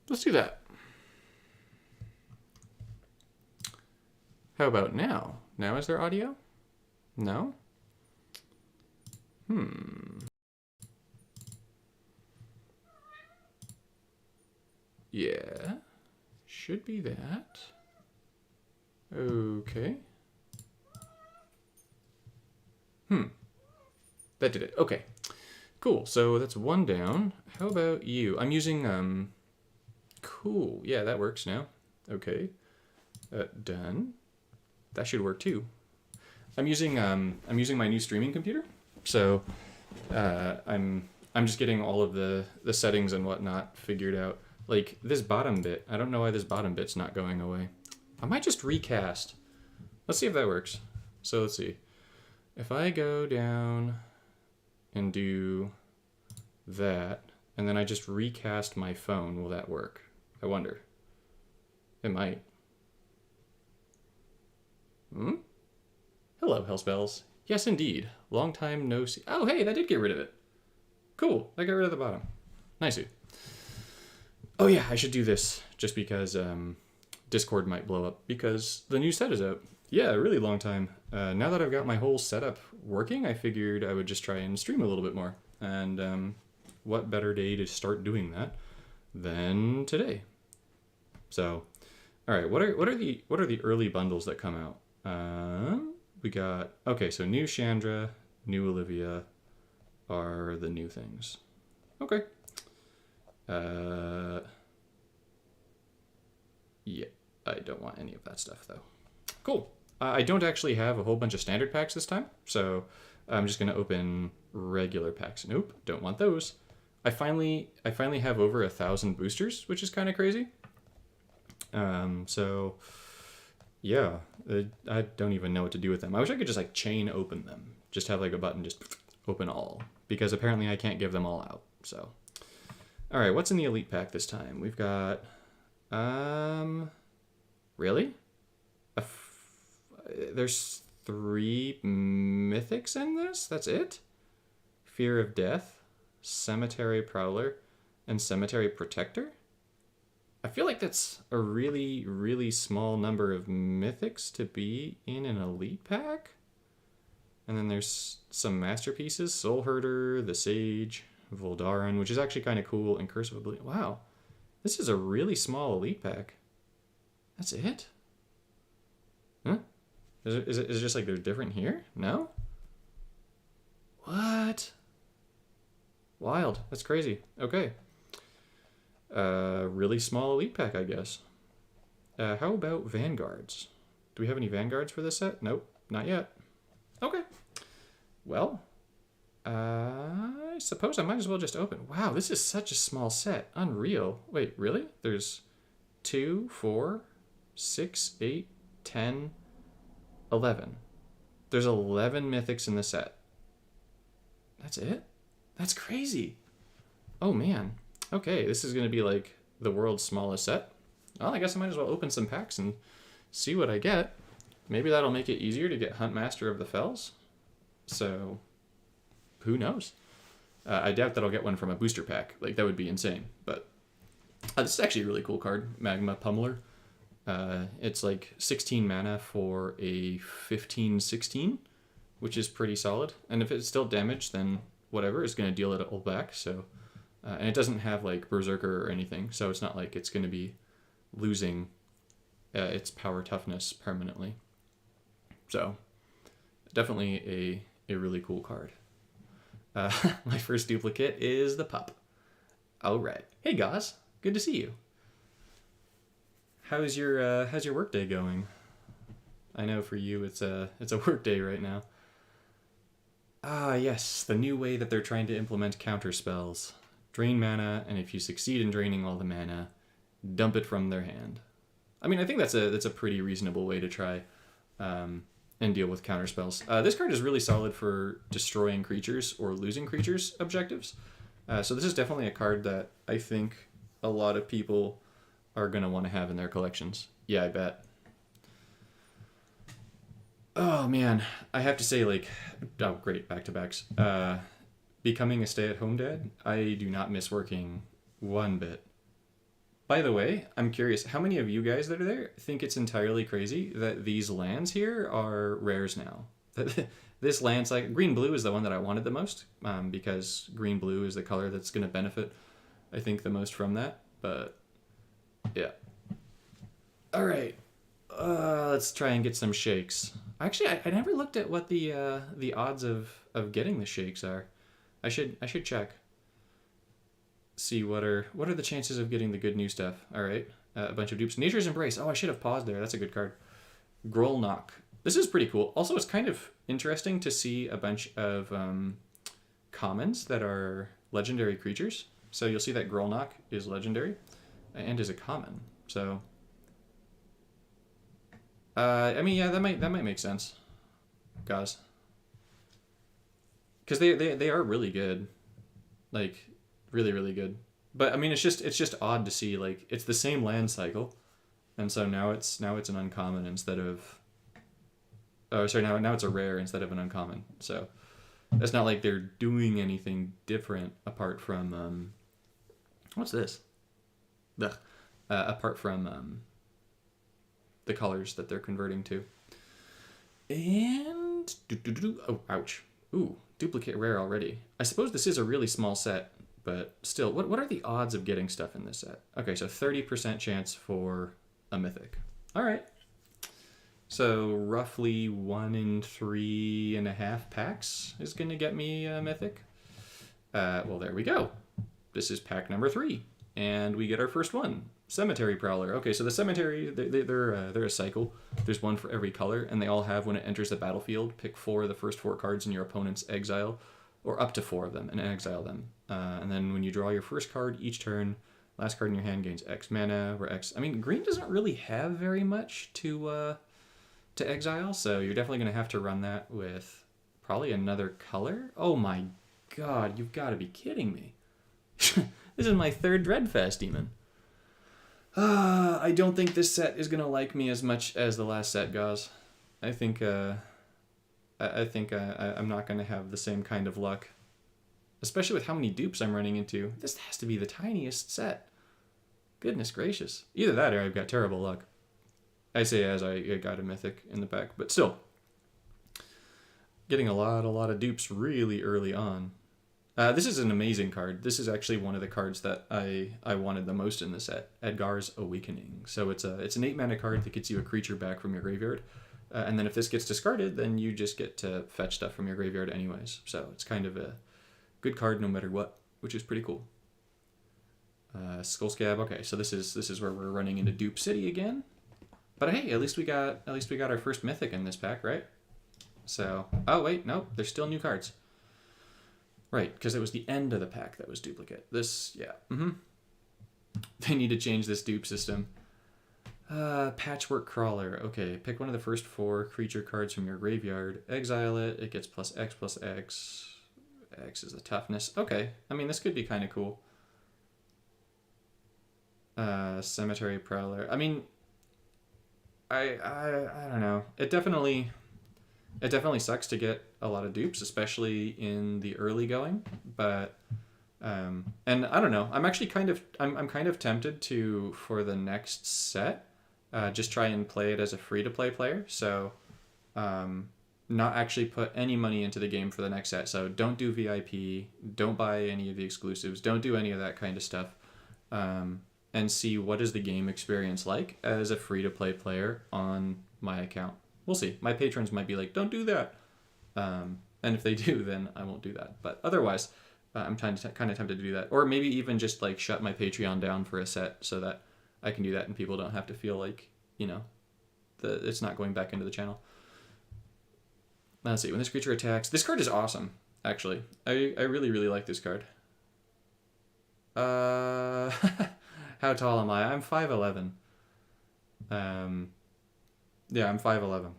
Let's do that. How about now? Now is there audio? No? Yeah. Should be that. Okay. That did it. Okay. Cool. So that's one down. How about you? I'm using, cool. Yeah, that works now. Okay. Done. That should work too. I'm using my new streaming computer. So, I'm just getting all of the settings and whatnot figured out. Like this bottom bit, I don't know why this bottom bit's not going away. I might just recast. Let's see if that works. So let's see. If I go down and do that, and then I just recast my phone, will that work? I wonder. It might. Hello, Hellspells. Yes, indeed. Long time no see. Oh, hey, that did get rid of it. Cool. That got rid of the bottom. Nice. Oh yeah, I should do this just because Discord might blow up because the new set is out. Yeah, a really long time. Now that I've got my whole setup working, I figured I would just try and stream a little bit more. And what better day to start doing that than today? So, all right, what are the early bundles that come out? We got, okay, so new Chandra, new Olivia are the new things. Okay. Yeah, I don't want any of that stuff though. Cool. I don't actually have a whole bunch of standard packs this time, so I'm just gonna open regular packs. Nope, don't want those. I finally have over 1,000 boosters, which is kind of crazy. So yeah, I don't even know what to do with them. I wish I could just like chain open them, just have like a button, just open all, because apparently I can't give them all out. So, all right, what's in the elite pack this time? We've got, really? There's 3 mythics in this? That's it? Fear of Death, Cemetery Prowler, and Cemetery Protector? I feel like that's a really, really small number of mythics to be in an elite pack. And then there's some masterpieces, Soul Herder, the Sage, Voldarin, which is actually kind of cool, and Curse of Oblivion. Wow, this is a really small elite pack. That's it? Huh? Is it just like they're different here? No? What? Wild. That's crazy. Okay. Really small elite pack, I guess. How about Vanguards? Do we have any Vanguards for this set? Nope, not yet. Okay. Well, I suppose I might as well just open. Wow, this is such a small set. Unreal. Wait, really? There's 2, 4, 6, 8, 10, 11. There's 11 mythics in the set. That's it? That's crazy. Oh, man. Okay, this is going to be like the world's smallest set. Well, I guess I might as well open some packs and see what I get. Maybe that'll make it easier to get Huntmaster of the Fells. So, who knows? I doubt that I'll get one from a booster pack. Like, that would be insane. But this is actually a really cool card, Magma Pummeler. It's like 16 mana for a 15/16, which is pretty solid. And if it's still damaged, then whatever, it's going to deal it all back. So, and it doesn't have like Berserker or anything, so it's not like it's going to be losing its power toughness permanently. So, definitely a really cool card. My first duplicate is the pup. All right. Hey, Gauze. Good to see you. How's your workday going? I know for you it's a workday right now. Ah, yes, the new way that they're trying to implement counter spells. Drain mana, and if you succeed in draining all the mana, dump it from their hand. I mean, I think that's a pretty reasonable way to try and deal with counter spells. This card is really solid for destroying creatures or losing creatures objectives. So this is definitely a card that I think a lot of people are going to want to have in their collections. Yeah, I bet. Oh, man. I have to say, like... Oh, great. Back-to-backs. Becoming a stay-at-home dad, I do not miss working one bit. By the way, I'm curious, how many of you guys that are there think it's entirely crazy that these lands here are rares now? This land's like green-blue is the one that I wanted the most, because green-blue is the color that's going to benefit, I think, the most from that. But yeah. All right, let's try and get some shakes. Actually, I never looked at what the odds of getting the shakes are. I should check. See what are the chances of getting the good new stuff. All right, a bunch of dupes. Nature's Embrace. Oh, I should have paused there. That's a good card. Grolnok. This is pretty cool. Also, it's kind of interesting to see a bunch of commons that are legendary creatures. So you'll see that Grolnok is legendary and is a common. So I mean, yeah, that might make sense, guys. Because they are really good, like really really good. But I mean, it's just odd to see, like, it's the same land cycle, and so now it's an uncommon instead of. Oh, sorry. Now it's a rare instead of an uncommon. So it's not like they're doing anything different apart from what's this? Apart from the colors that they're converting to. And oh, ouch. Ooh, duplicate rare already. I suppose this is a really small set, but still, what are the odds of getting stuff in this set? Okay, so 30% chance for a mythic. All right. So roughly 1 in 3.5 packs is going to get me a mythic. Well, there we go. This is pack number 3, and we get our first one. Cemetery Prowler. Okay, so the cemetery, they're a cycle. There's one for every color, and they all have, when it enters the battlefield, pick 4 of the first 4 cards in your opponent's exile, or up to 4 of them, and exile them. And then when you draw your first card each turn, last card in your hand gains X mana, or X. I mean, green doesn't really have very much to exile, so you're definitely going to have to run that with probably another color. Oh my god, you've got to be kidding me. This is my 3rd Dreadfast Demon. I don't think this set is going to like me as much as the last set, guys. I think I'm not going to have the same kind of luck, especially with how many dupes I'm running into. This has to be the tiniest set. Goodness gracious. Either that or I've got terrible luck. I say as I got a mythic in the pack, but still, getting a lot of dupes really early on. This is an amazing card. This is actually one of the cards that I wanted the most in the set, Edgar's Awakening. So it's an 8 mana card that gets you a creature back from your graveyard, and then if this gets discarded, then you just get to fetch stuff from your graveyard anyways. So it's kind of a good card no matter what, which is pretty cool. Skullscab. Okay, so this is where we're running into Dupe City again. But hey, at least we got our first mythic in this pack, right? So, oh wait, nope, there's still new cards. Right, because it was the end of the pack that was duplicate. This, yeah, They need to change this dupe system. Patchwork Crawler. Okay, pick one of the first 4 creature cards from your graveyard. Exile it. It gets +X/+X. X is the toughness. Okay, I mean, this could be kind of cool. Cemetery Prowler. I mean, I don't know. It definitely sucks to get a lot of dupes, especially in the early going. But and I don't know. I'm actually kind of tempted to, for the next set, just try and play it as a free-to-play player. So not actually put any money into the game for the next set. So don't do VIP, don't buy any of the exclusives, don't do any of that kind of stuff. And see what is the game experience like as a free-to-play player on my account. We'll see. My patrons might be like, don't do that. And if they do, then I won't do that. But otherwise, I'm kind of tempted to do that. Or maybe even just like shut my Patreon down for a set so that I can do that and people don't have to feel like, it's not going back into the channel. Let's see. When this creature attacks... This card is awesome, actually. I really, really like this card. How tall am I? I'm 5'11". Yeah, I'm 5'11".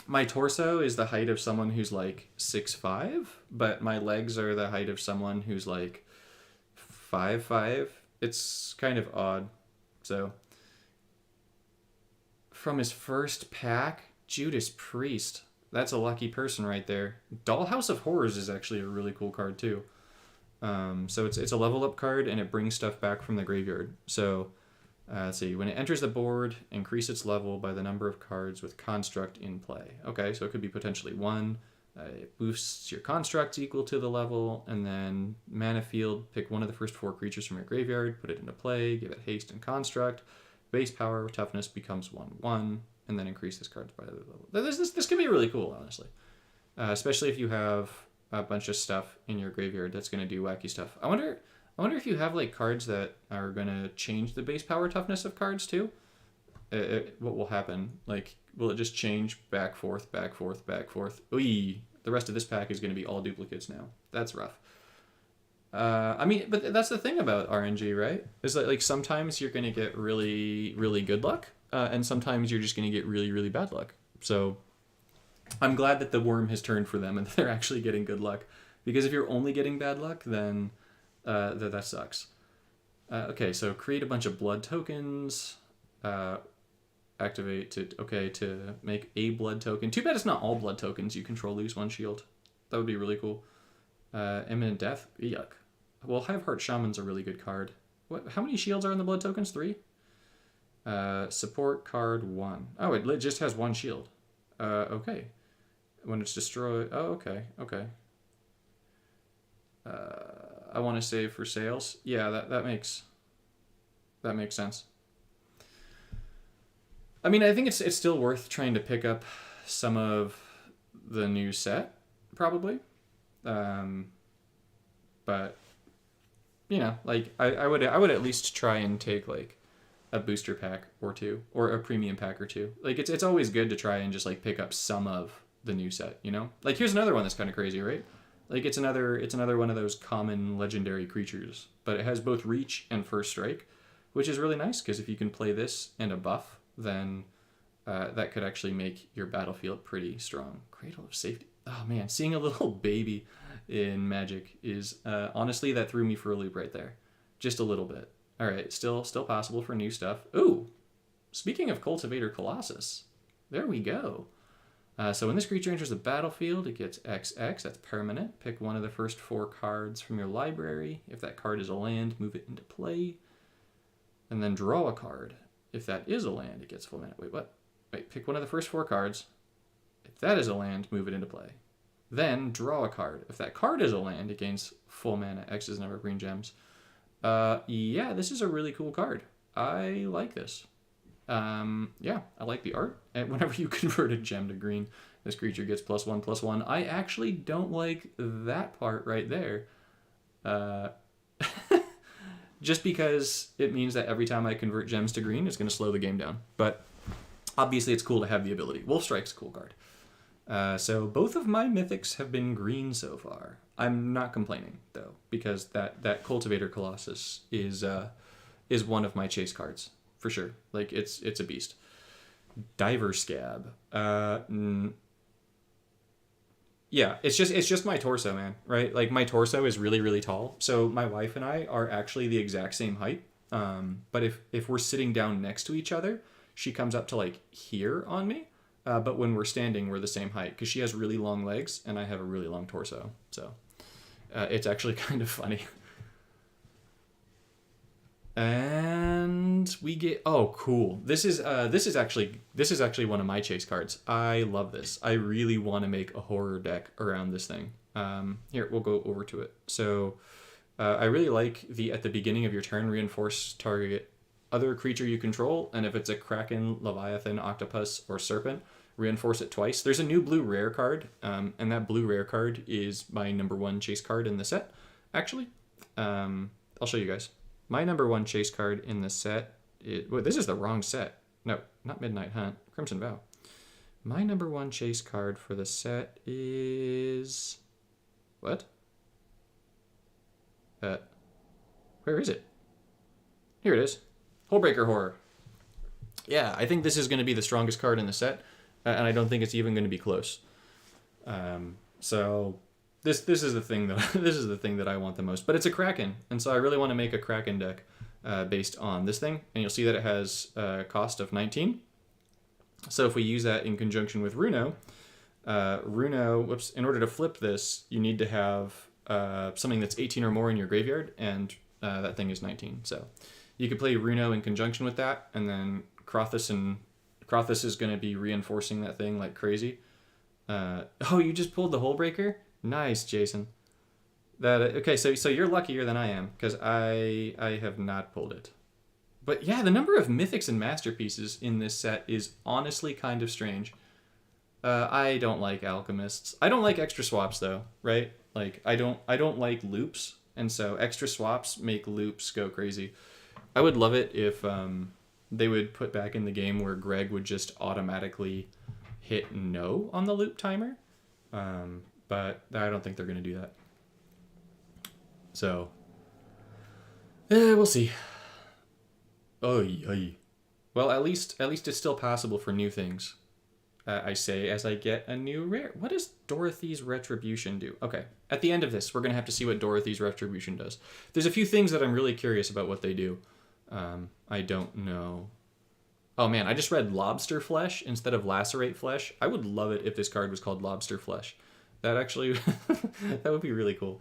My torso is the height of someone who's like 6'5", but my legs are the height of someone who's like 5'5". It's kind of odd. So, from his first pack, Judas Priest. That's a lucky person right there. Dollhouse of Horrors is actually a really cool card too. So it's a level up card and it brings stuff back from the graveyard. So Let's see. When it enters the board, increase its level by the number of cards with construct in play. Okay, so it could be potentially 1. It boosts your constructs equal to the level, and then mana field, pick one of the first 4 creatures from your graveyard, put it into play, give it haste and construct. Base power toughness becomes 1/1, and then increase this card's by the level. This can be really cool, honestly. Especially if you have a bunch of stuff in your graveyard that's going to do wacky stuff. I wonder if you have like cards that are going to change the base power toughness of cards too. What will happen? Like, will it just change back, forth, back, forth, back, forth? Ooh, the rest of this pack is going to be all duplicates now. That's rough. I mean, but that's the thing about RNG, right? Is that like sometimes you're going to get really, really good luck, and sometimes you're just going to get really, really bad luck. So I'm glad that the worm has turned for them and they're actually getting good luck. Because if you're only getting bad luck, then that sucks. Okay, so create a bunch of blood tokens. Activate to make a blood token. Too bad it's not all blood tokens. You control lose 1 shield. That would be really cool. Imminent death. Yuck. Well, Hiveheart Shaman's a really good card. How many shields are in the blood tokens? 3? Support card 1. Oh, it just has 1 shield. Okay. When it's destroyed. Oh, okay. Okay. I want to save for sales. Yeah, that makes sense. I mean, I think it's still worth trying to pick up some of the new set, probably. But you know, like I would at least try and take like a booster pack or 2 or a premium pack or 2. Like it's always good to try and just like pick up some of the new set, you know? Like here's another one that's kind of crazy, right? Like it's another one of those common legendary creatures, but it has both reach and first strike, which is really nice because if you can play this and a buff, then that could actually make your battlefield pretty strong. Cradle of Safety. Oh man, seeing a little baby in Magic is honestly, that threw me for a loop right there, just a little bit. All right, still possible for new stuff. Ooh, speaking of Cultivator Colossus, there we go. So when this creature enters the battlefield, it gets XX. That's permanent. Pick one of the first 4 cards from your library. If that card is a land, move it into play, and then draw a card. If that is a land, it gets full mana. Wait, what? Wait, pick one of the first 4 cards. If that is a land, move it into play. Then draw a card. If that card is a land, it gains full mana. X is the number of green gems. Yeah, this is a really cool card. I like this. Yeah, I like the art. And whenever you convert a gem to green, this creature gets +1/+1. I actually don't like that part right there. Just because it means that every time I convert gems to green, it's going to slow the game down. But obviously it's cool to have the ability. Wolf Strike's a cool card. So both of my mythics have been green so far. I'm not complaining, though, because that Cultivator Colossus is one of my chase cards, for sure. Like, it's a beast. Diver Scab. Yeah, it's just my torso, man, right? Like, my torso is really, really tall. So my wife and I are actually the exact same height. But if we're sitting down next to each other, she comes up to, like, here on me. But when we're standing, we're the same height because she has really long legs and I have a really long torso. So it's actually kind of funny. And we get, oh, cool. This is actually one of my chase cards. I love this. I really want to make a horror deck around this thing. Here, we'll go over to it. So I really like at the beginning of your turn, reinforce target other creature you control, and if it's a Kraken, Leviathan, Octopus, or Serpent, reinforce it twice. There's a new blue rare card, and that blue rare card is my #1 chase card in the set, actually. I'll show you guys. My #1 chase card in the set wait, this is the wrong set. No, not Midnight Hunt. Crimson Vow. My #1 chase card for the set is... What? Where is it? Here it is. Hullbreaker Horror. Yeah, I think this is going to be the strongest card in the set, and I don't think it's even going to be close. So this is the thing that I want the most. But it's a Kraken, and so I really want to make a Kraken deck based on this thing. And you'll see that it has a cost of 19. So if we use that in conjunction with Runo, in order to flip this, you need to have something that's 18 or more in your graveyard, and that thing is 19. So You could play Runo in conjunction with that, and then Crothus is going to be reinforcing that thing like crazy. Oh, you just pulled the Hull Breaker? Nice, Jason. Okay, so you're luckier than I am, because I have not pulled it. But yeah, the number of mythics and masterpieces in this set is honestly kind of strange. I don't like alchemists. I don't like extra swaps though, right? Like I don't like loops, and so extra swaps make loops go crazy. I would love it if they would put back in the game where Greg would just automatically hit no on the loop timer, but I don't think they're gonna do that. So, we'll see. Oy. Well, at least it's still passable for new things. I say as I get a new rare. What does Dorothy's Retribution do? Okay, at the end of this, we're going to have to see what Dorothy's Retribution does. There's a few things that I'm really curious about what they do. I don't know. Oh man, I just read Lobster Flesh instead of Lacerate Flesh. I would love it if this card was called Lobster Flesh. That actually, that would be really cool.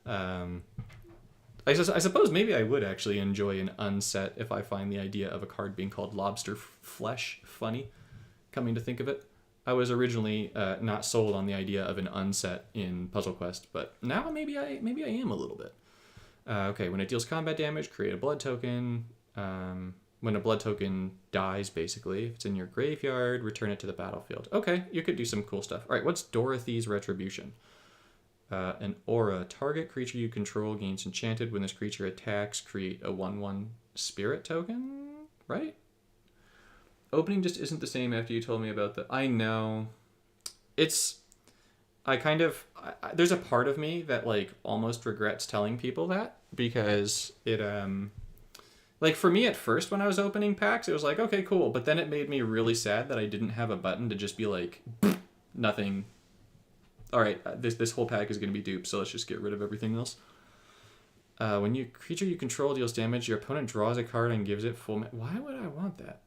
I suppose maybe I would actually enjoy an unset if I find the idea of a card being called Lobster Flesh funny. Coming to think of it, I was originally not sold on the idea of an unset in Puzzle Quest, but now maybe I am a little bit. Okay, when it deals combat damage, create a blood token. When a blood token dies, basically, if it's in your graveyard, return it to the battlefield. Okay, you could do some cool stuff. All right, what's Dorothy's Retribution? An aura. Target creature you control gains enchanted. When this creature attacks, create a 1/1 spirit token, right? Opening just isn't the same after you told me about the... I know. It's... there's a part of me that, like, almost regrets telling people that, because it, like, for me at first when I was opening packs, it was like, okay, cool, but then it made me really sad that I didn't have a button to just be like, nothing. Alright, this whole pack is going to be duped, so let's just get rid of everything else. When your creature you control deals damage, your opponent draws a card and gives it full... Why would I want that?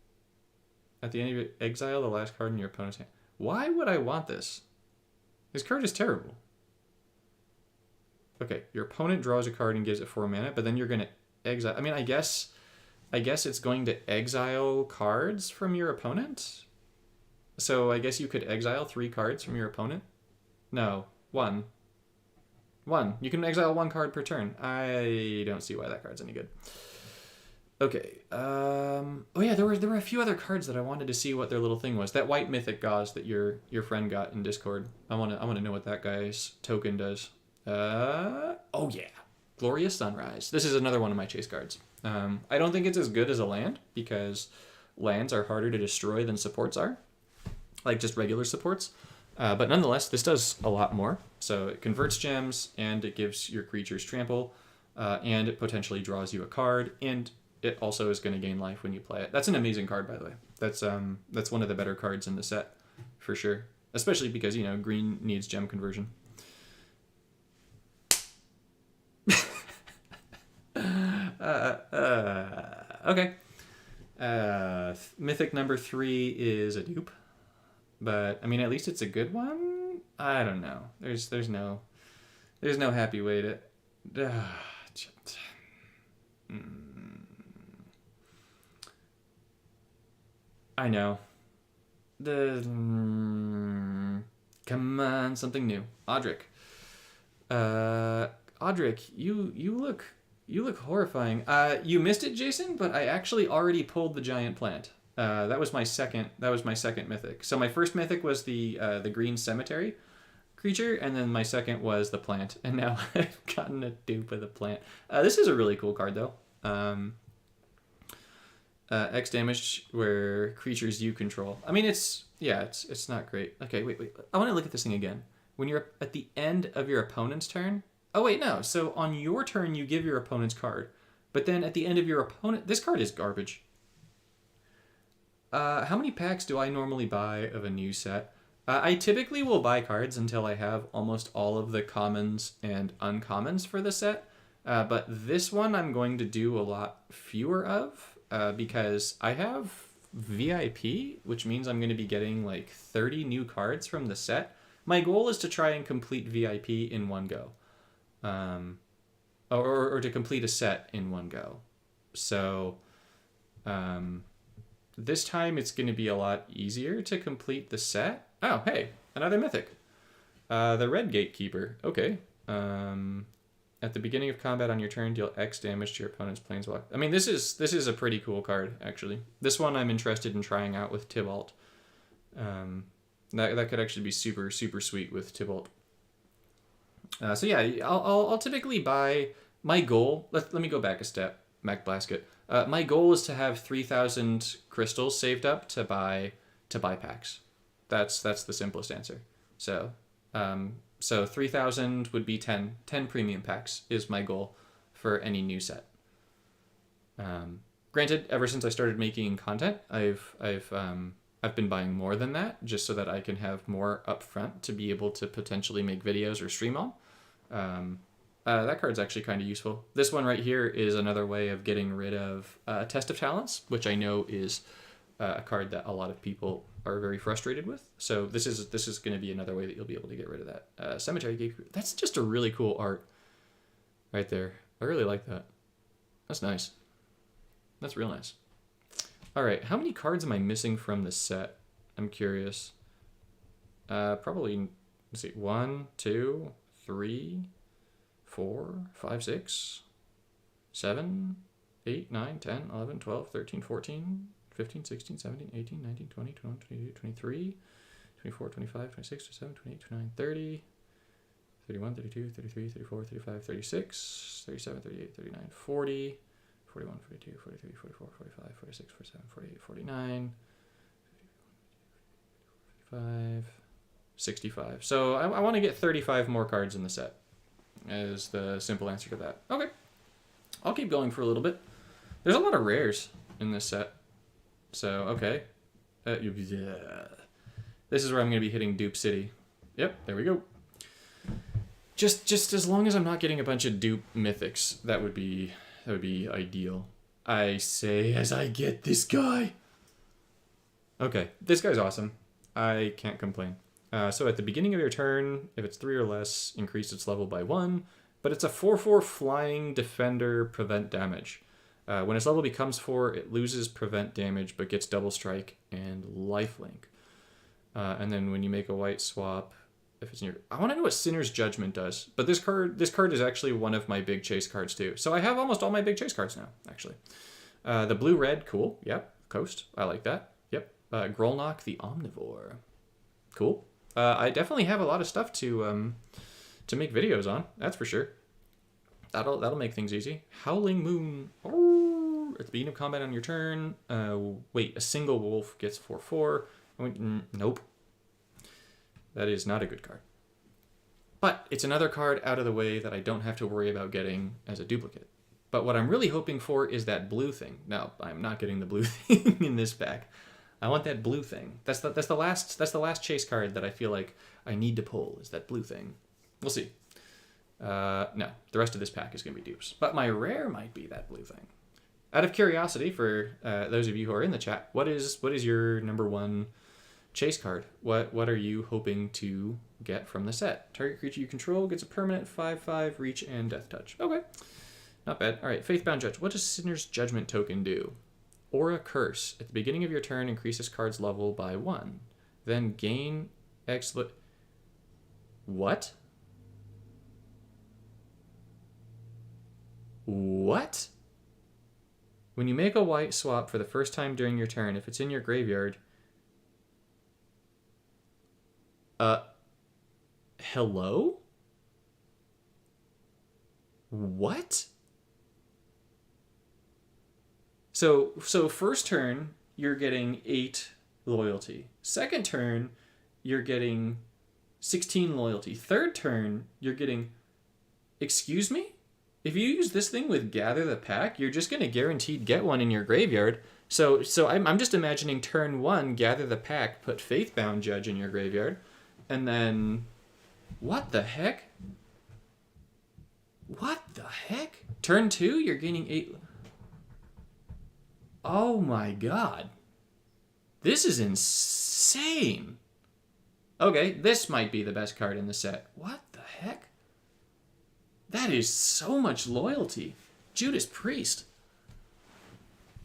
At the end of it, exile the last card in your opponent's hand. Why would I want this? This card is terrible. Okay, your opponent draws a card and gives it 4 mana, but then you're going to exile... I mean, I guess it's going to exile cards from your opponent? So I guess you could exile 3 cards from your opponent? No, 1. 1. You can exile 1 card per turn. I don't see why that card's any good. Okay. Oh yeah, there were a few other cards that I wanted to see what their little thing was. That white mythic gauze that your friend got in Discord. I want to know what that guy's token does. Oh yeah, Glorious Sunrise. This is another one of my chase cards. I don't think it's as good as a land because lands are harder to destroy than supports are, like just regular supports. But nonetheless, this does a lot more. So it converts gems and it gives your creatures trample, and it potentially draws you a card, and it also is going to gain life when you play it. That's an amazing card, by the way. That's one of the better cards in the set, for sure. Especially because, you know, green needs gem conversion. Okay. Mythic number 3 is a dupe. But, I mean, at least it's a good one? I don't know. There's no happy way to... I know. Come on, something new. Audric. Audric, you look horrifying. You missed it, Jason, but I actually already pulled the giant plant. That was my second mythic. So my first mythic was the green cemetery creature, and then my second was the plant. And now I've gotten a dupe of the plant. This is a really cool card though. X damage where creatures you control. I mean, it's not great. Okay, wait. I want to look at this thing again. When you're at the end of your opponent's turn. Oh wait, no. So on your turn you give your opponent's card, but then at the end of your opponent, this card is garbage. How many packs do I normally buy of a new set? I typically will buy cards until I have almost all of the commons and uncommons for the set. But this one I'm going to do a lot fewer of because I have VIP, which means I'm going to be getting like 30 new cards from the set. My goal is to try and complete VIP in one go. Or to complete a set in one go. So this time it's going to be a lot easier to complete the set. Oh, hey, another mythic. The Red Gatekeeper. Okay. At the beginning of combat on your turn, deal X damage to your opponent's planeswalker. I mean, this is a pretty cool card, actually. This one I'm interested in trying out with Tibalt. That could actually be super, super sweet with Tibalt. So yeah, I'll typically buy... My goal... Let me go back a step, Mac Blasket. My goal is to have 3,000 crystals saved up to buy packs. That's the simplest answer. So 3,000 would be 10 premium packs is my goal for any new set. Granted, ever since I started making content, I've been buying more than that just so that I can have more upfront to be able to potentially make videos or stream on. That card's actually kind of useful. This one right here is another way of getting rid of Test of Talents, which I know is a card that a lot of people are very frustrated with. So this is going to be another way that you'll be able to get rid of that. Cemetery Gatekeeper. That's just a really cool art right there. I really like that. That's nice. That's real nice. All right, how many cards am I missing from the set? I'm curious. Probably, let's see, 1, 2, 3, 4, 5, 6, 7, 8, 9, 10, 11, 12, 13, 14, 15, 16, 17, 18, 19, 20, 21, 22, 23, 24, 25, 26, 27, 28, 29, 30, 31, 32, 33, 34, 35, 36, 37, 38, 39, 40, 41, 42, 43, 44, 45, 46, 47, 48, 49, 55, 65. So I want to get 35 more cards in the set is the simple answer to that. Okay. I'll keep going for a little bit. There's a lot of rares in this set. So, okay. This is where I'm going to be hitting Dupe City. Yep, there we go. Just as long as I'm not getting a bunch of dupe mythics, that would be ideal. I say as I get this guy. Okay, this guy's awesome. I can't complain. So at the beginning of your turn, if it's 3 or less, increase its level by 1. But it's a 4/4 flying defender, prevent damage. When its level becomes 4, it loses prevent damage, but gets double strike and lifelink. And then when you make a white swap, if it's in your... I want to know what Sinner's Judgment does. But this card is actually one of my big chase cards too. So I have almost all my big chase cards now, actually. The blue-red, cool. Yep. Coast. I like that. Yep. Grolnok the Omnivore. Cool. I definitely have a lot of stuff to make videos on. That's for sure. That'll make things easy. Howling Moon. Oh, at the beginning of combat on your turn. Wait, a single wolf gets 4/4. Nope. That is not a good card. But it's another card out of the way that I don't have to worry about getting as a duplicate. But what I'm really hoping for is that blue thing. No, I'm not getting the blue thing in this pack. I want that blue thing. That's the last chase card that I feel like I need to pull, is that blue thing. We'll see. No, the rest of this pack is going to be dupes. But my rare might be that blue thing. Out of curiosity, for those of you who are in the chat, what is your number one chase card? What are you hoping to get from the set? Target creature you control gets a permanent 5/5 reach and death touch. Okay, not bad. All right, Faithbound Judge. What does Sinner's Judgment token do? Aura Curse. At the beginning of your turn, increases card's level by 1. Then gain What? What? When you make a white swap for the first time during your turn, if it's in your graveyard... Hello? What? So first turn, you're getting 8 loyalty. Second turn, you're getting 16 loyalty. Third turn, you're getting... Excuse me? If you use this thing with Gather the Pack, you're just going to guaranteed get one in your graveyard. So I'm just imagining turn 1, Gather the Pack, put Faithbound Judge in your graveyard, and then... What the heck? What the heck? Turn 2, you're gaining 8... Oh my god. This is insane. Okay, this might be the best card in the set. What the heck? That is so much loyalty. Judas Priest.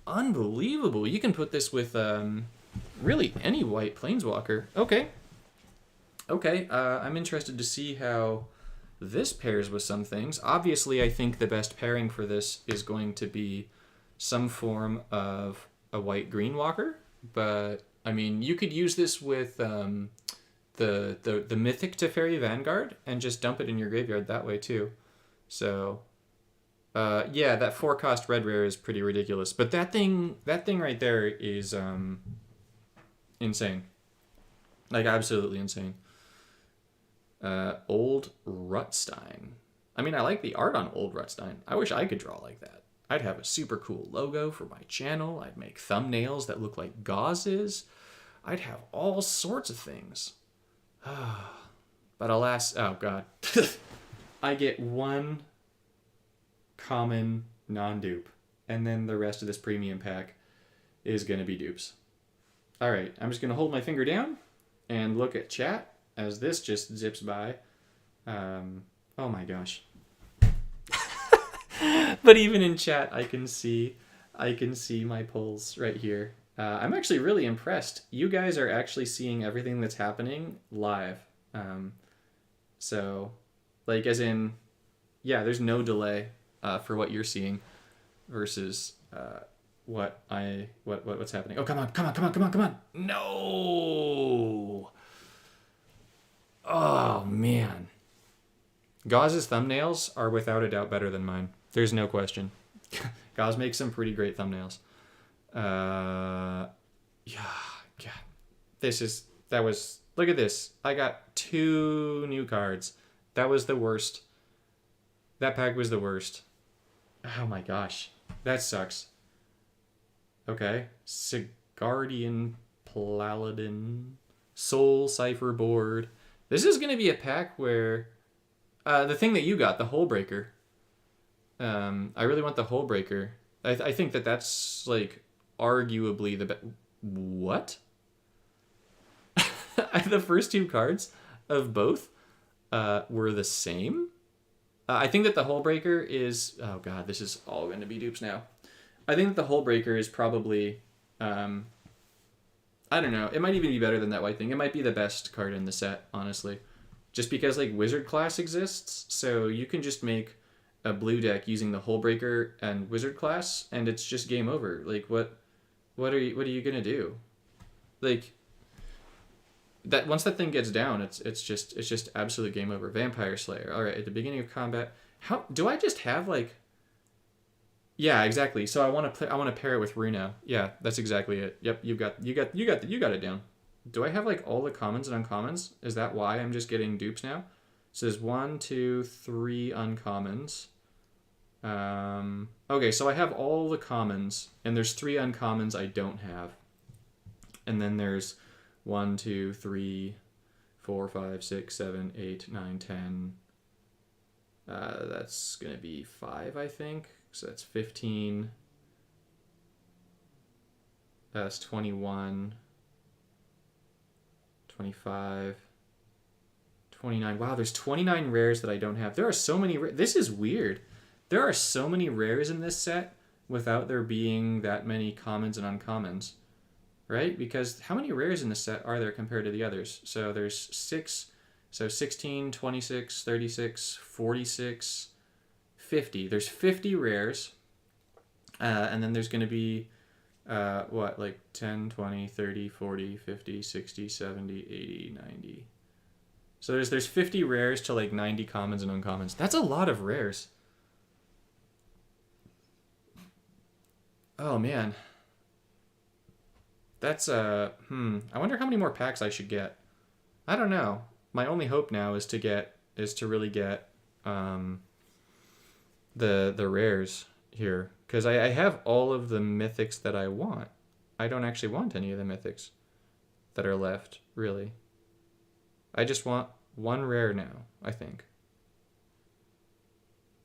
Unbelievable. You can put this with really any white planeswalker. Okay. Okay, I'm interested to see how this pairs with some things. Obviously, I think the best pairing for this is going to be some form of a white-green walker. But, I mean, you could use this with the Mythic Teferi Vanguard and just dump it in your graveyard that way, too. So, yeah, that 4-cost red rare is pretty ridiculous. But that thing right there is insane. Like, absolutely insane. Old Rutstein. I mean, I like the art on Old Rutstein. I wish I could draw like that. I'd have a super cool logo for my channel. I'd make thumbnails that look like gauzes. I'd have all sorts of things. But alas, oh god. I get one common non-dupe. And then the rest of this premium pack is going to be dupes. Alright, I'm just going to hold my finger down and look at chat as this just zips by. Oh my gosh. But even in chat, I can see my polls right here. I'm actually really impressed. You guys are actually seeing everything that's happening live. So, like, as in, yeah, there's no delay for what you're seeing versus what's happening. Oh, come on. No! Oh, man. Gauz's thumbnails are without a doubt better than mine. There's no question. Gauz makes some pretty great thumbnails. Yeah. Look at this. I got 2 new cards. That was the worst. That pack was the worst. Oh my gosh. That sucks. Okay. Sigardian Paladin. Soul Cipher Board. This is going to be a pack where the thing that you got, the Hullbreaker. I really want the Hullbreaker. I think that's like arguably the best. What? The first 2 cards of both were the same. I think that the Hullbreaker is. Oh god, this is all going to be dupes now. I think that the Hullbreaker is probably. I don't know. It might even be better than that white thing. It might be the best card in the set, honestly. Just because, like, Wizard class exists, so you can just make a blue deck using the Hullbreaker and Wizard class, and it's just game over. Like, what are you gonna do? Like, that once that thing gets down, it's just absolute game over. Vampire Slayer. All right, at the beginning of combat, how do I just have like? Yeah, exactly. So I want to pair it with Reno. Yeah, that's exactly it. Yep, you got it down. Do I have like all the commons and uncommons? Is that why I'm just getting dupes now? It says 1, 2, 3 uncommons. Okay, so I have all the commons, and there's 3 uncommons I don't have. And then there's 1, 2, 3, 4, 5, 6, 7, 8, 9, 10. That's gonna be 5, I think. So that's 15. That's 21. 25. 29. Wow, there's 29 rares that I don't have. There are so many. This is weird. There are so many rares in this set without there being that many commons and uncommons. Right? Because how many rares in this set are there compared to the others? So there's 6. So 16, 26, 36, 46, 50. There's 50 rares. And then there's going to be, like 10, 20, 30, 40, 50, 60, 70, 80, 90. So there's 50 rares to like 90 commons and uncommons. That's a lot of rares. Oh, man. That's, I wonder how many more packs I should get. I don't know. My only hope now is to really get, the rares here. Because I have all of the mythics that I want. I don't actually want any of the mythics that are left, really. I just want one rare now, I think.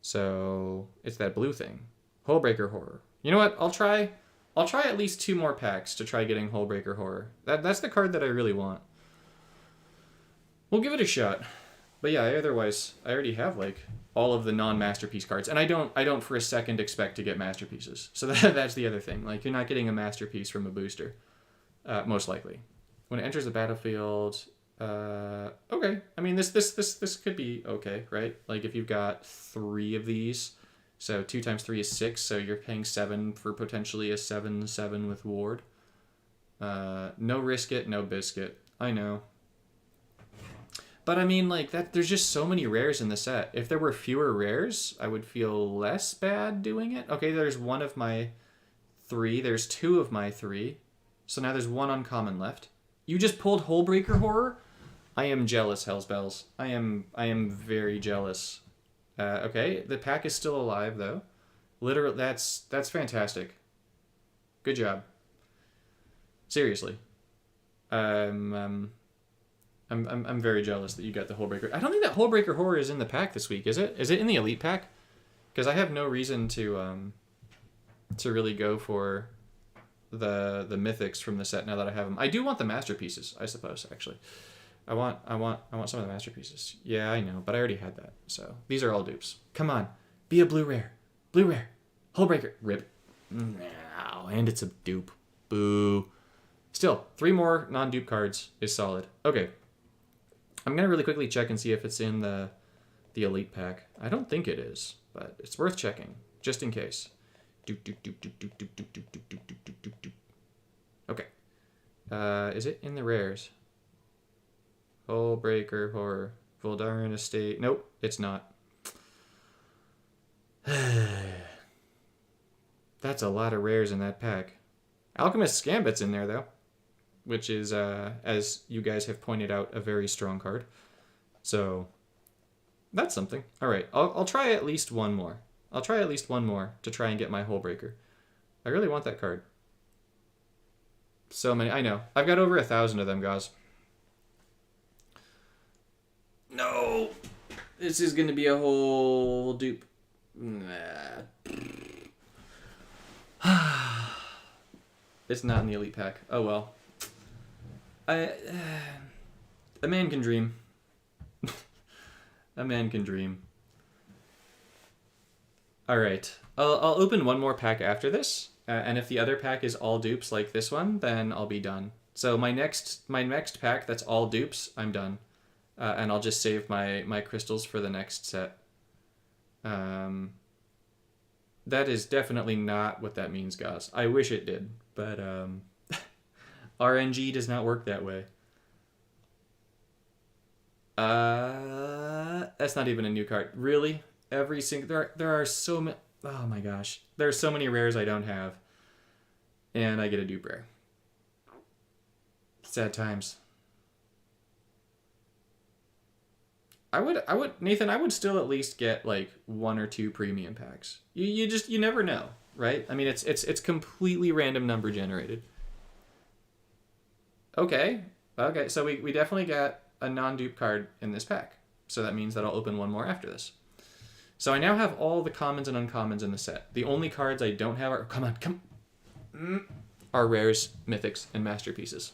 So it's that blue thing. Hullbreaker Horror. You know what? I'll try at least 2 more packs to try getting Hullbreaker Horror. That's the card that I really want. We'll give it a shot. But yeah, otherwise, I already have like all of the non-masterpiece cards. And I don't for a second expect to get masterpieces. So that's the other thing. Like, you're not getting a masterpiece from a booster, most likely. When it enters the battlefield, okay. I mean, this could be okay, right? Like, if you've got 3 of these, so 2 times 3 is 6, so you're paying 7 for potentially a 7/7 with ward. No risk it, no biscuit. I know. But I mean, like, that, there's just so many rares in the set. If there were fewer rares, I would feel less bad doing it. Okay, there's 1 of my 3. There's 2 of my 3. So now there's 1 uncommon left. You just pulled Hullbreaker Horror? I am jealous, Hellsbells. I am very jealous. Okay, the pack is still alive, though. Literally, that's fantastic. Good job. Seriously. I'm very jealous that you got the Hullbreaker. I don't think that Hullbreaker Horror is in the pack this week, is it? Is it in the Elite pack? Because I have no reason to really go for the mythics from the set now that I have them. I do want the masterpieces, I suppose, actually. I want some of the masterpieces. Yeah, I know, but I already had that. So these are all dupes. Come on, be a blue rare. Blue rare. Hullbreaker. Rip. No, and it's a dupe. Boo. Still, 3 more non-dupe cards is solid. Okay. I'm going to really quickly check and see if it's in the Elite pack. I don't think it is, but it's worth checking, just in case. Okay. Is it in the rares? Hullbreaker Horror. Voldaren Estate. Nope, it's not. That's a lot of rares in that pack. Alchemist's Gambit's in there, though, which is, as you guys have pointed out, a very strong card. So, that's something. All right, I'll try at least one more. I'll try at least one more to try and get my Hullbreaker. I really want that card. So many. I know. I've got over 1,000 of them, guys. No! This is going to be a whole dupe. It's not in the Elite pack. Oh well. A man can dream. A man can dream. Alright. I'll open one more pack after this. And if the other pack is all dupes like this one, then I'll be done. So my next pack that's all dupes, I'm done. And I'll just save my crystals for the next set. That is definitely not what that means, guys. I wish it did, but RNG does not work that way. That's not even a new card. Really? Every single... There are so many... Oh my gosh. There are so many rares I don't have. And I get a dupe rare. Sad times. Nathan, I would still at least get like 1 or 2 premium packs. You never know, right? I mean, it's completely random number generated. Okay, so we definitely got a non-dupe card in this pack. So that means that I'll open one more after this. So I now have all the commons and uncommons in the set. The only cards I don't have are rares, mythics, and masterpieces.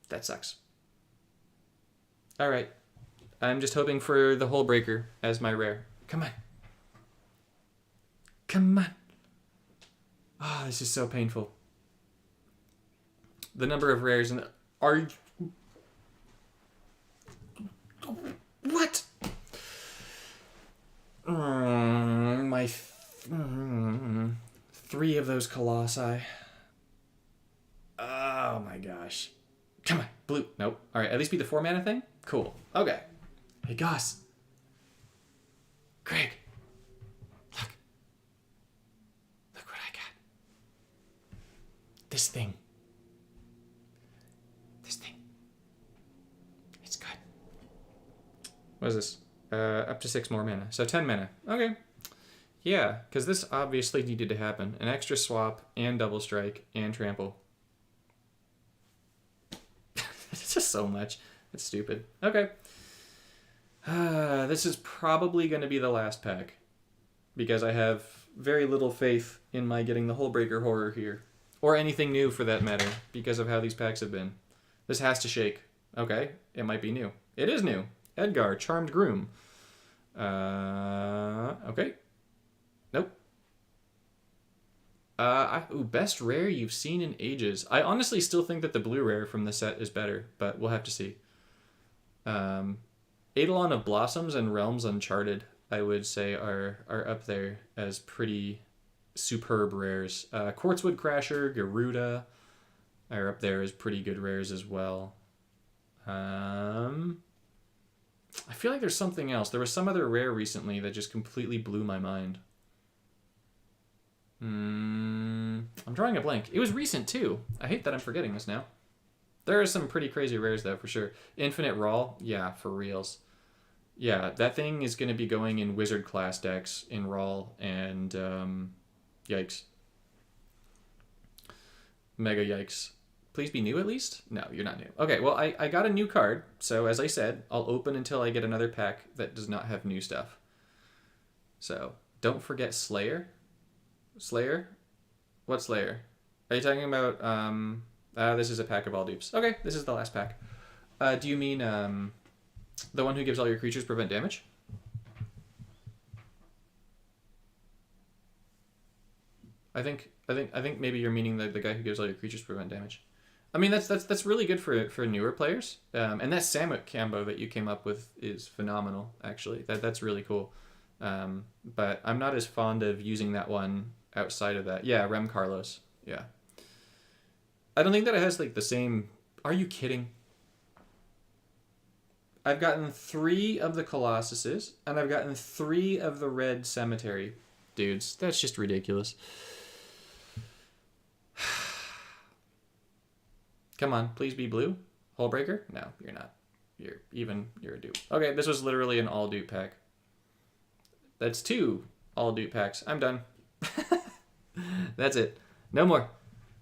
That sucks. All right. I'm just hoping for the Hullbreaker as my rare. Come on. Come on. Oh, this is so painful. The number of rares and are... What? My 3 of those Colossi. Oh my gosh. Come on, blue. Nope. All right, at least be the 4 mana thing? Cool. Okay. Hey, Goss. Craig. Look. Look what I got. This thing. This thing. It's good. What is this? Up to 6 more mana. So 10 mana. Okay. Yeah, because this obviously needed to happen. An extra swap and double strike and trample. It's just so much. It's stupid. Okay. This is probably going to be the last pack. Because I have very little faith in my getting the Hullbreaker Horror here. Or anything new for that matter. Because of how these packs have been. This has to shake. Okay, it might be new. It is new. Edgar, Charmed Groom. Okay. Nope. Best rare you've seen in ages. I honestly still think that the blue rare from the set is better, but we'll have to see. Eidolon of Blossoms and Realms Uncharted, I would say, are up there as pretty superb rares. Quartzwood Crasher, Garuda are up there as pretty good rares as well. I feel like there's something else. There was some other rare recently that just completely blew my mind. I'm drawing a blank. It was recent too. I hate that I'm forgetting this now. There are some pretty crazy rares though, for sure. Infinite Raw, yeah, for reals. Yeah, that thing is going to be going in Wizard class decks in Raw, and yikes. Mega yikes. Please be new at least? No, you're not new. Okay, well, I got a new card, so as I said, I'll open until I get another pack that does not have new stuff. So, don't forget Slayer. Slayer? What Slayer? Are you talking about, this is a pack of all dupes. Okay, this is the last pack. Do you mean, the one who gives all your creatures prevent damage? I think maybe you're meaning the guy who gives all your creatures prevent damage. I mean, that's really good for newer players. And that Samut combo that you came up with is phenomenal, actually. That's really cool. But I'm not as fond of using that one outside of that. Yeah, Rem Carlos. Yeah. I don't think that it has like the same... Are you kidding? I've gotten 3 of the Colossuses, and I've gotten 3 of the Red Cemetery dudes. That's just ridiculous. Come on, please be blue. Hullbreaker? No, you're not. You're a dupe. Okay, this was literally an all dupe pack. That's 2 all dupe packs. I'm done. That's it. No more.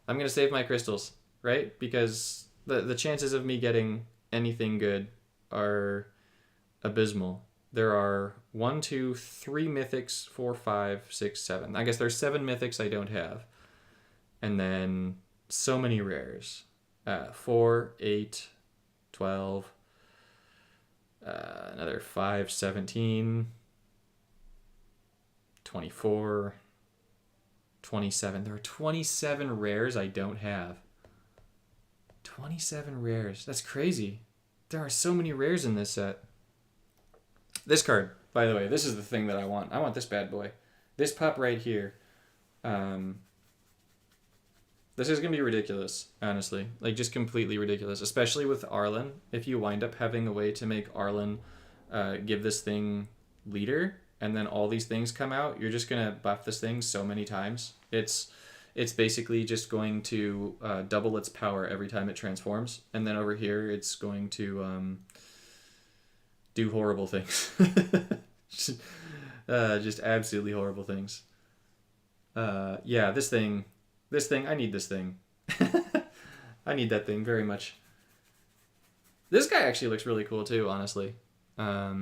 I'm gonna save my crystals, right? Because the chances of me getting anything good are abysmal. There are 1, 2, 3 mythics, 4, 5, 6, 7. I guess there's 7 mythics I don't have. And then so many rares. 4, 8, 12, another 5, 17, 24, 27. There are 27 rares I don't have. 27 rares. That's crazy. There are so many rares in this set. This card, by the way, this is the thing that I want. I want this bad boy. This pup right here. This is going to be ridiculous, honestly. Like, just completely ridiculous. Especially with Arlen. If you wind up having a way to make Arlen give this thing leader, and then all these things come out, you're just going to buff this thing so many times. It's basically just going to double its power every time it transforms. And then over here, it's going to do horrible things. Just absolutely horrible things. Yeah, this thing, I need this thing. I need that thing very much. This guy actually looks really cool too, honestly. I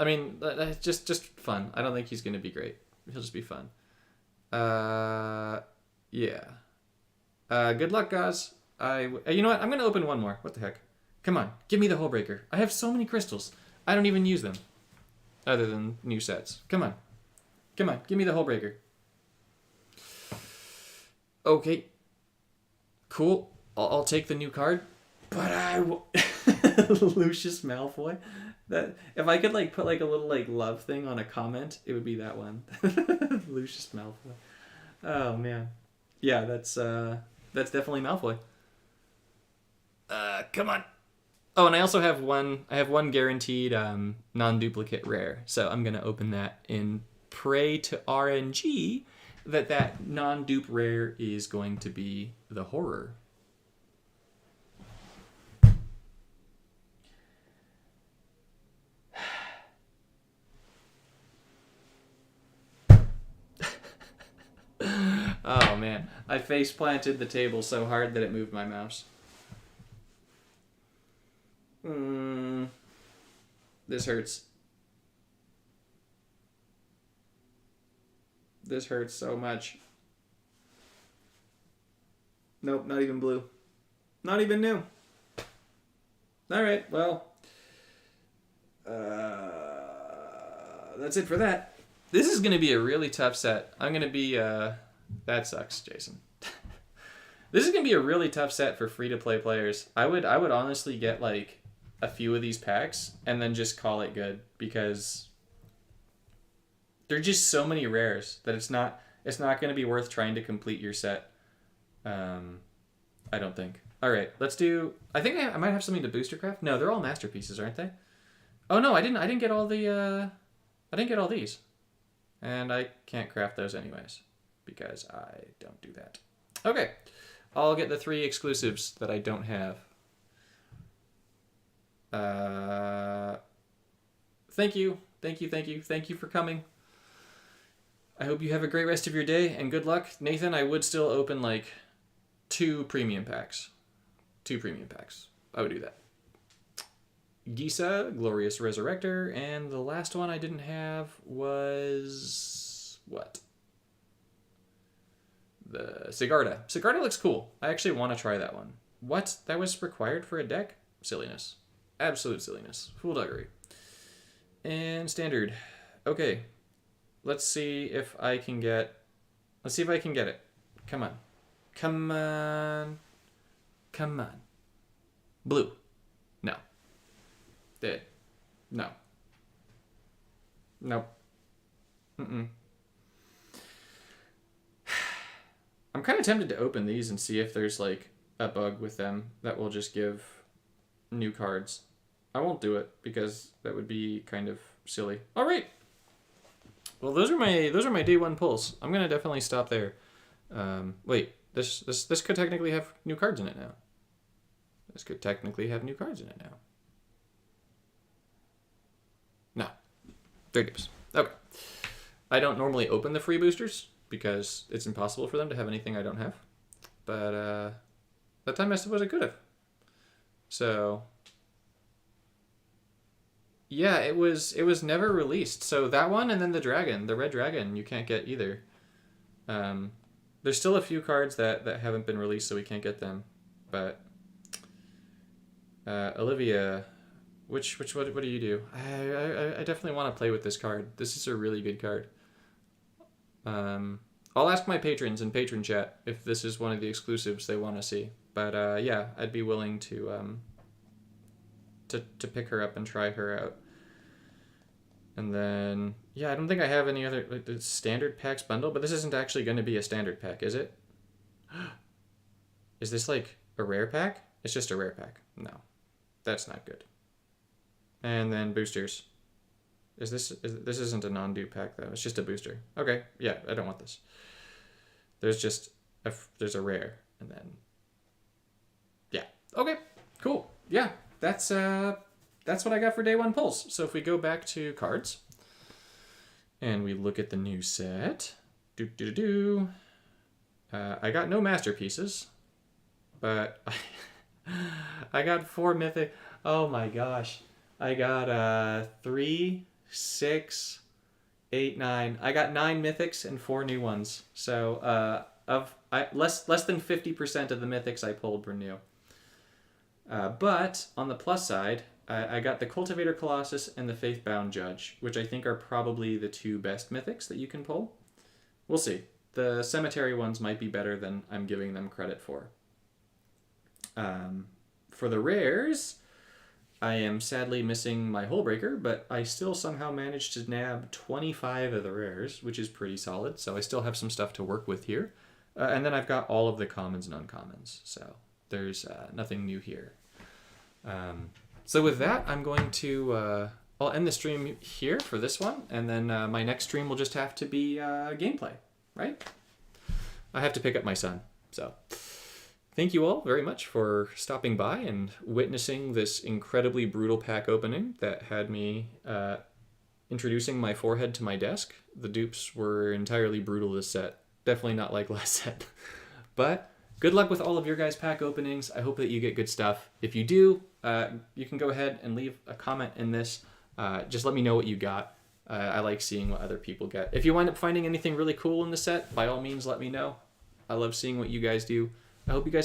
mean, just fun. I don't think he's going to be great. He'll just be fun. Yeah. Good luck, guys. You know what? I'm going to open one more. What the heck? Come on. Give me the Hullbreaker. I have so many crystals. I don't even use them. Other than new sets. Come on. Come on. Give me the Hullbreaker. Okay. Cool. I'll take the new card. But I will... Lucius Malfoy. That if I could like put like a little like love thing on a comment, it would be that one. Lucius Malfoy. Oh man. Yeah, that's definitely Malfoy. Come on. Oh, and I also have one guaranteed non-duplicate rare. So I'm gonna open that and pray to RNG that non-dupe rare is going to be the horror. Oh man, I face planted the table so hard that it moved my mouse. This hurts. This hurts so much. Nope, not even blue. Not even new. All right, well, that's it for that. This is going to be a really tough set. I'm going to be, that sucks, Jason. This is going to be a really tough set for free-to-play players. I would honestly get, like, a few of these packs and then just call it good, because there are just so many rares that it's not going to be worth trying to complete your set. I don't think. All right, let's do... I think I might have something to booster craft. No, they're all masterpieces, aren't they? Oh, no, I didn't get all the... I didn't get all these. And I can't craft those anyways, because I don't do that. Okay, I'll get the 3 exclusives that I don't have. Thank you for coming. I hope you have a great rest of your day, and good luck. Nathan, I would still open, like, 2 premium packs. 2 premium packs. I would do that. Gisa, Glorious Resurrector, and the last one I didn't have was... what? The Sigarda. Sigarda looks cool. I actually want to try that one. What? That was required for a deck? Silliness. Absolute silliness. Foolduggery. And standard. Okay. Let's see if I can get... Let's see if I can get it. Come on. Come on. Come on. Blue. No. Dead. No. Nope. Mm-mm. I'm kind of tempted to open these and see if there's, like, a bug with them that will just give new cards. I won't do it because that would be kind of silly. All right. Well, those are my day 1 pulls. I'm gonna definitely stop there. Wait, this could technically have new cards in it now. This could technically have new cards in it now. No, 3 dips. Okay. I don't normally open the free boosters because it's impossible for them to have anything I don't have. But that time I suppose I could have. So yeah, it was never released. So that one and then the dragon, the red dragon, you can't get either. There's still a few cards that haven't been released, so we can't get them. But Olivia, what do you do? I definitely want to play with this card. This is a really good card. I'll ask my patrons in patron chat if this is one of the exclusives they want to see. But yeah, I'd be willing to pick her up and try her out. And then, yeah, I don't think I have any other, like, the standard packs bundle, but this isn't actually going to be a standard pack, is it? Is this like a rare pack? It's just a rare pack. No, that's not good. And then boosters. This isn't a non-dupe pack though. It's just a booster. Okay, yeah, I don't want this. There's just there's a rare, and then yeah. Okay, cool. Yeah, that's what I got for day 1 pulls. So if we go back to cards and we look at the new set, I got no masterpieces, but I got 4 mythic. Oh my gosh, I got 3, 6, 8, 9. I got 9 mythics and 4 new ones. So less than 50% of the mythics I pulled were new. But on the plus side, I got the Cultivator Colossus and the Faithbound Judge, which I think are probably the 2 best mythics that you can pull. We'll see. The Cemetery ones might be better than I'm giving them credit for. For the rares, I am sadly missing my Hullbreaker, but I still somehow managed to nab 25 of the rares, which is pretty solid. So I still have some stuff to work with here. And then I've got all of the commons and uncommons. So there's nothing new here. So with that, I'm going to... I'll end the stream here for this one. And then my next stream will just have to be gameplay, right? I have to pick up my son. So thank you all very much for stopping by and witnessing this incredibly brutal pack opening that had me introducing my forehead to my desk. The dupes were entirely brutal this set. Definitely not like last set. But good luck with all of your guys' pack openings. I hope that you get good stuff. If you do, you can go ahead and leave a comment in this. Just let me know what you got. I like seeing what other people get. If you wind up finding anything really cool in the set, by all means, let me know. I love seeing what you guys do. I hope you guys